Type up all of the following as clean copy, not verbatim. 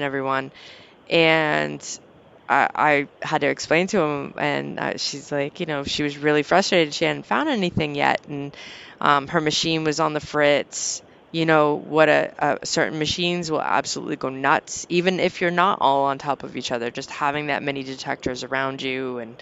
everyone. And I had to explain to him, and she's like, she was really frustrated. She hadn't found anything yet, and her machine was on the fritz. You know what? Certain machines will absolutely go nuts, even if you're not all on top of each other. Just having that many detectors around you, and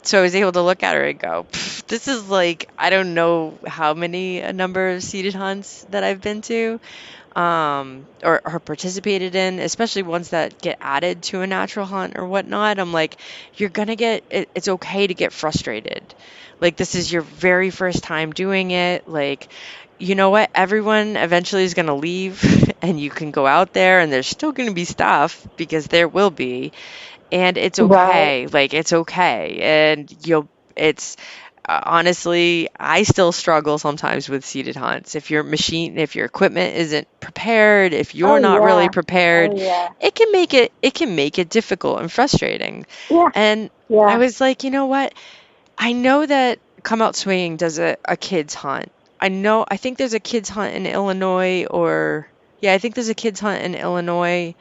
so I was able to look at her and go, "This is like I don't know how many a number of seated hunts that I've been to." Or participated in, especially ones that get added to a natural hunt or whatnot. I'm like, you're gonna it's okay to get frustrated. Like, this is your very first time doing it. Like, you know what? Everyone eventually is gonna leave, and you can go out there, and there's still gonna be stuff because there will be, and it's Right. okay. Like, it's okay, and it's honestly, I still struggle sometimes with seated hunts. If your equipment isn't prepared, if you're Oh not really yeah. prepared, Oh yeah. it can make it difficult and frustrating. Yeah. And I Yeah. was like, you know what? I know that Come Out Swinging does a kids hunt. I think there's a kids hunt in Illinois, or yeah, I think there's a kids hunt in Illinois.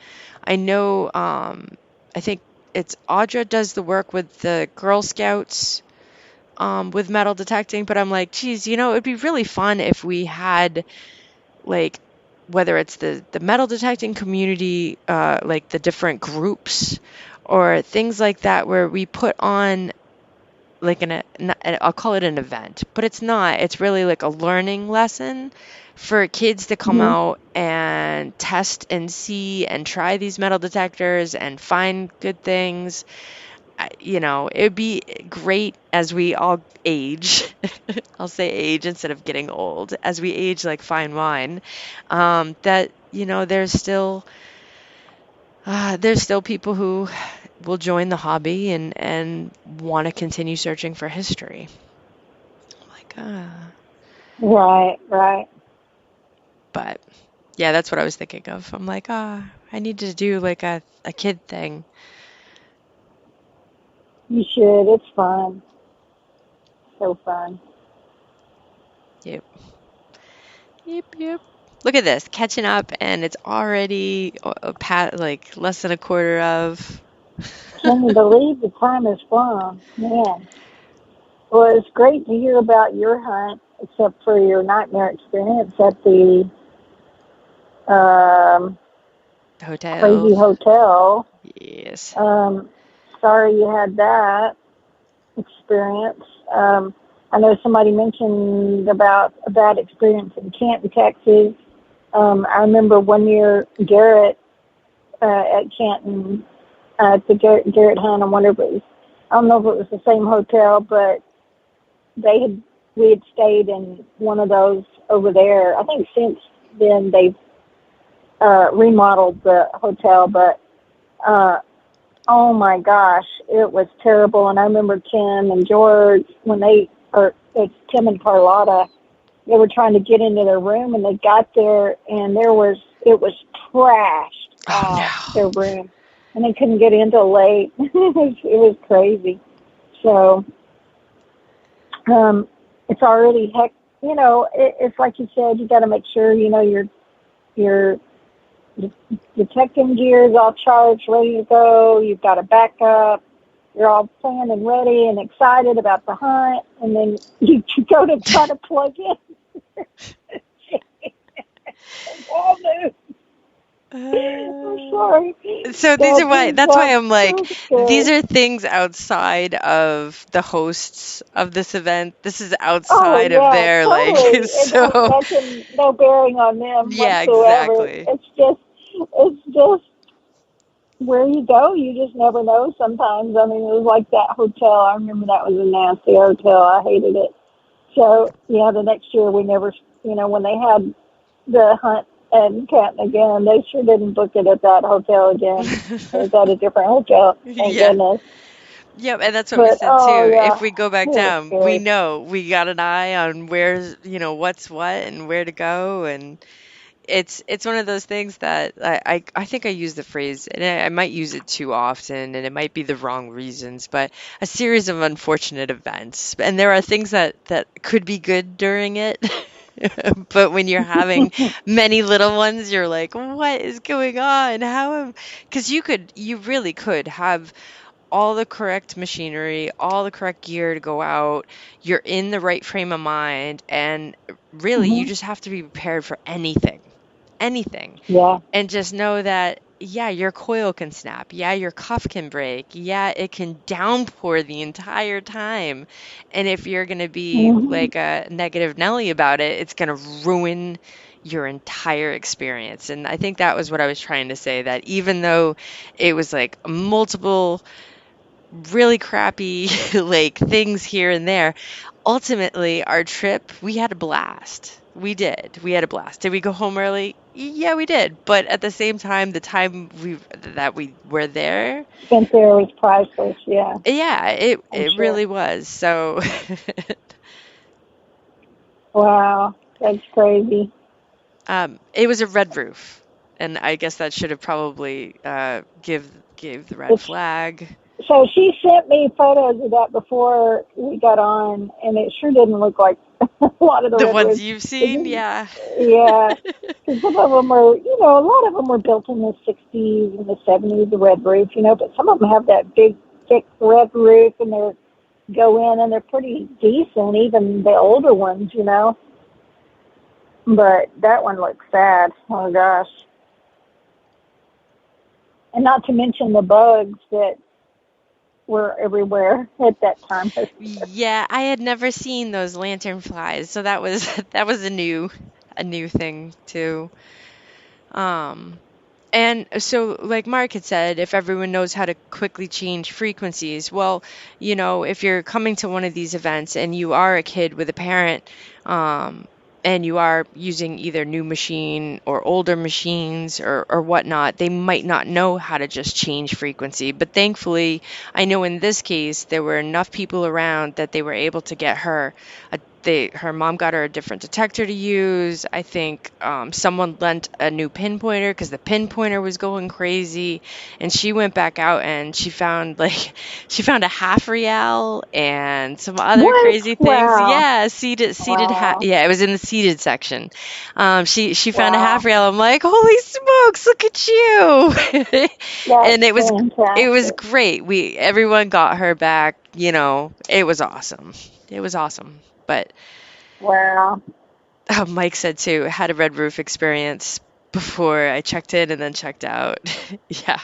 I know, I think it's Audra does the work with the Girl Scouts with metal detecting, but I'm like, geez, it'd be really fun if we had, like, whether it's the metal detecting community, like the different groups or things like that, where we put on like I'll call it an event, but it's not. It's really like a learning lesson for kids to come Hmm. out and test and see and try these metal detectors and find good things. It would be great as we all age. I'll say age instead of getting old. As we age like fine wine, that there's still people who will join the hobby and want to continue searching for history. I'm like, Right. Right. but yeah, that's what I was thinking of. I'm like, I need to do like a kid thing. You should. It's fun. So fun. Yep. Yep, yep. Look at this, catching up, and it's already like less than a quarter of. Can you believe the time has flown? Man. Well, it's great to hear about your hunt, except for your nightmare experience at the um, Hotel. crazy hotel. Yes. Um, Sorry you had that experience. I know somebody mentioned about a bad experience in Canton, Texas. I remember one year Garrett at Canton, at the Garrett hunt. I wonder if it was, I don't know if it was the same hotel, but they had we had stayed in one of those over there. I think since then they've remodeled the hotel, but uh, oh my gosh, it was terrible. And I remember Tim and George when it's Tim and Carlotta. They were trying to get into their room, and they got there, and it was trashed Oh out their no. room, and they couldn't get in till late. It was crazy. So it's already heck. It's like you said. You got to make sure your detecting gear is all charged, ready to go. You've got a backup. You're all planned and ready and excited about the hunt, and then you go to try to plug in. Oh no! I'm Uh, sorry. so these That are why is that's why I'm like, so these scary. are things outside of the hosts of this event. This is Oh outside of yeah, their like totally. It has so no bearing on them yeah, whatsoever. exactly. It's just where you go. You just never know. Sometimes, I mean, it was like that hotel. I remember that was a nasty hotel. I hated it. So yeah, the next year we never, when they had the hunt and Canton again, they sure didn't book it at that hotel again. It was at a different hotel. Thank Yeah. goodness. Yep, and that's what we But said oh too. If yeah, we go back it was down, we scary. know we got an eye on what's what and where to go, and it's one of those things that I think I use the phrase, and I might use it too often, and it might be the wrong reasons, but a series of unfortunate events. And there are things that could be good during it, But when you're having many little ones, you're like, what is going on? Because you really could have all the correct machinery, all the correct gear to go out. You're in the right frame of mind, and really, you Hmm. just have to be prepared for anything, anything. Yeah. And just know that, yeah, your coil can snap. Yeah, your cuff can break. Yeah, it can downpour the entire time. And if you're going to be Hmm. like a negative Nelly about it, it's going to ruin your entire experience. And I think that was what I was trying to say, that even though it was like multiple really crappy like things here and there, ultimately our trip, we had a blast. We did. We had a blast. Did we go home early? Yeah, we did. But at the same time, the time we were there, Spent there was priceless. Yeah, yeah, it I'm it sure. really was. So Wow, that's crazy. it was a red roof, and I guess that should have probably gave the red It's flag. So she sent me photos of that before we got on, and it sure didn't look like a lot of the The red ones roofs. you've It seen, just, yeah. yeah, because some of them are, a lot of them were built in the 60s and the 70s, the red roof, but some of them have that big, thick red roof, and they go in, and they're pretty decent, even the older ones. But that one looks sad. Oh, gosh. And not to mention the bugs that were everywhere at that time. Yeah, I had never seen those lantern flies, so that was that was a new thing too. Um, and so like Mark had said, if everyone knows how to quickly change frequencies, well, if you're coming to one of these events and you are a kid with a parent, um, and you are using either new machine or older machines or whatnot, they might not know how to just change frequency. But thankfully, I know in this case, there were enough people around that they were able to get her her mom got her a different detector to use. I think someone lent a new pinpointer because the pinpointer was going crazy, and she went back out and she found she found a half real and some other What? crazy things. Wow. Yeah, Wow. yeah, it was in the seated section. She found a half Wow. real. I'm like, holy smokes, look at you! That's And it was fantastic. great. We everyone got her back. It was awesome. It was awesome. But Wow. Mike said too, had a red roof experience before I checked in and then checked out. Yeah,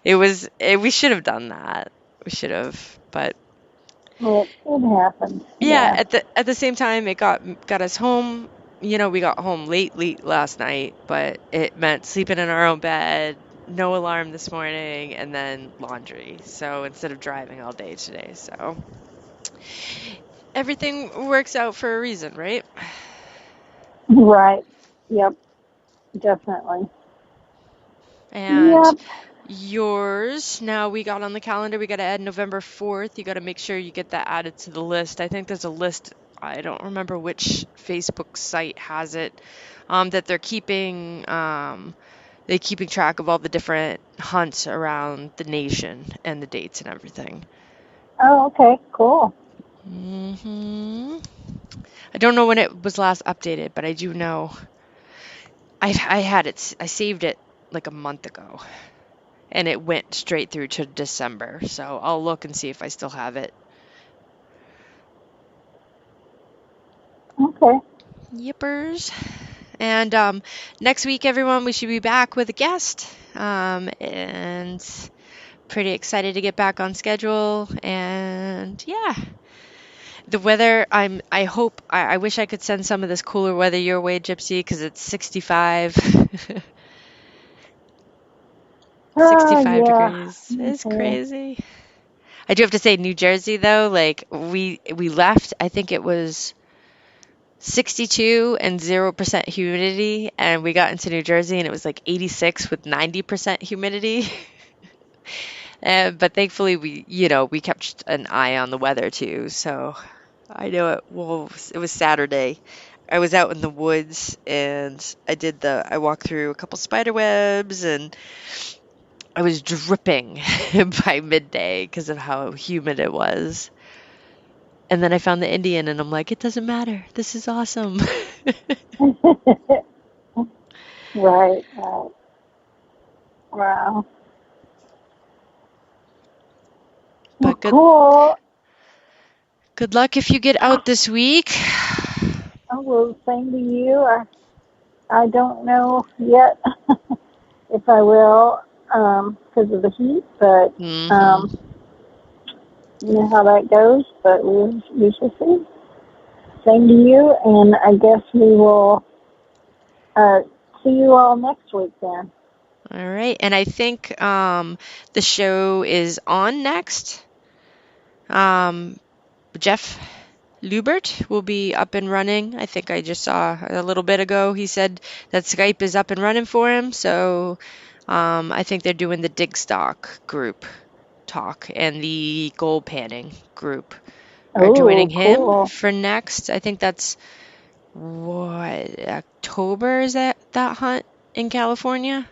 we should have done that. We should have. But It happens. yeah, Yeah. at the same time, it got us home. We got home late last night, but it meant sleeping in our own bed, no alarm this morning, and then laundry. So instead of driving all day today, so everything works out for a reason, right? Right. Yep. Definitely. And Yep. yours, now we got on the calendar, we got to add November 4th. You got to make sure you get that added to the list. I think there's a list, I don't remember which Facebook site has it, that they're keeping track of all the different hunts around the nation and the dates and everything. Oh, okay. Cool. hmm I don't know when it was last updated, but I do know I had it, I saved it like a month ago. And it went straight through to December. So I'll look and see if I still have it. Okay. Yippers. And next week, everyone, we should be back with a guest. And pretty excited to get back on schedule. And yeah, the weather, I wish I could send some of this cooler weather your way, Gypsy, because it's 65. Oh, 65 yeah. degrees. It's Okay. crazy. I do have to say, New Jersey, though, like we left, I think it was 62 and 0% humidity, and we got into New Jersey and it was like 86 with 90% humidity. But thankfully we kept an eye on the weather too. So I know it was Saturday. I was out in the woods and I walked through a couple spider webs and I was dripping by midday because of how humid it was. And then I found the Indian and I'm like, it doesn't matter. This is awesome. Right, right. Wow. Well, But cool. good luck if you get out this week. I will same to you. I don't know yet if I will because of the heat, but Mm-hmm. you know how that goes. But we shall see. Same to you, and I guess we will uh, see you all next week then. All right. And I think the show is on next. Um, Jeff Lubert will be up and running. I think I just saw a little bit ago. He said that Skype is up and running for him. So I think they're doing the dig stock group talk and the goal panning group are joining Oh, him cool. for next. I think that's what October is that hunt in California?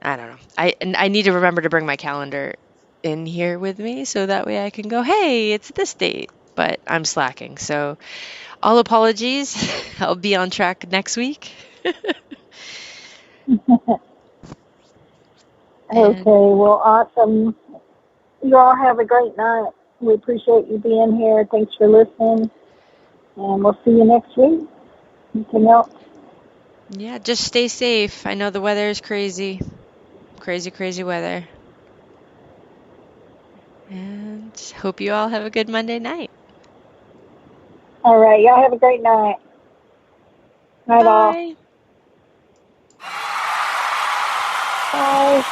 I don't know. I need to remember to bring my calendar in here with me so that way I can go, hey, it's this date. But I'm slacking, so all apologies. I'll be on track next week. Okay, And well, awesome. You all have a great night. We appreciate you being here. Thanks for listening, and we'll see you next week. Anything else? yeah, just stay safe. I know the weather is crazy. Crazy, crazy weather. And hope you all have a good Monday night. All right, y'all have a great night. Night all. Bye. Bye.